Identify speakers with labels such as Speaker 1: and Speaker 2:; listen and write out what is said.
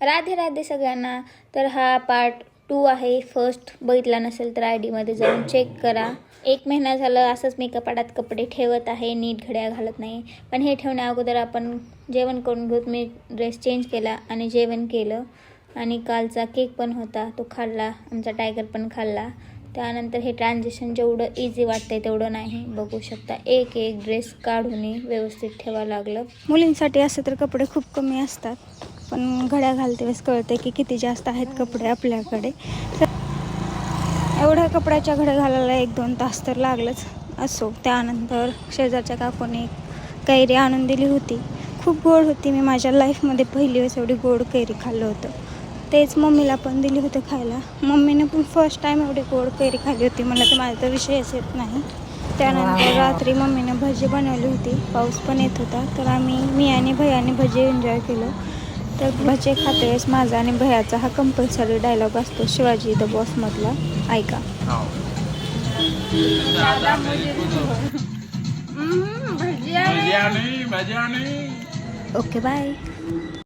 Speaker 1: राधे राधे सगळ्यांना. तर हा पार्ट 2 आहे. फर्स्ट बघितला नसेल तर ID मध्ये जाऊन चेक करा. 1 महिना झालं असंच मी कपाटात कपडे ठेवत आहे, नीट घड्या घालत नाही. पण हे ठेवण्या अगोदर आपण जेवण करून घेऊ. मी ड्रेस चेंज केला आणि जेवण केलं. आणि कालचा केक पण होता, तो खाल्ला. आमचा टायगर पण खाल्ला. त्यानंतर हे ट्रान्झिशन जेवढं इझी वाटतंय तेवढं नाही. बघू शकता एक एक ड्रेस काढून व्यवस्थित ठेवावं लागलं. मुलींसाठी असं तर कपडे खूप कमी असतात, पण घड्या घालते वेळेस कळते की किती जास्त आहेत कपडे आपल्याकडे. एवढ्या कपड्याच्या घड्या घालायला 1-2 तास तर लागलंच. असो. त्यानंतर शेजारच्या काकूने कैरी आणून दिली होती, खूप गोड होती. मी माझ्या लाईफमध्ये पहिली वेळेस एवढी गोड कैरी खाल्लं होतं. तेच मम्मीला पण दिली होती खायला. मम्मीने पण फर्स्ट टाईम एवढी गोड कैरी खाल्ली होती. मला तर माझा तर विषयच येत नाही. त्यानंतर रात्री मम्मीने भजी बनवली होती, पाऊस पण येत होता. तर मी आणि भैयाने भजी एन्जॉय केलं. तर भजी खाते वेळेस माझा आणि भैयाचा हा कंपल्सरी डायलॉग असतो, शिवाजी द बॉसमधला. ऐका. Okay bye.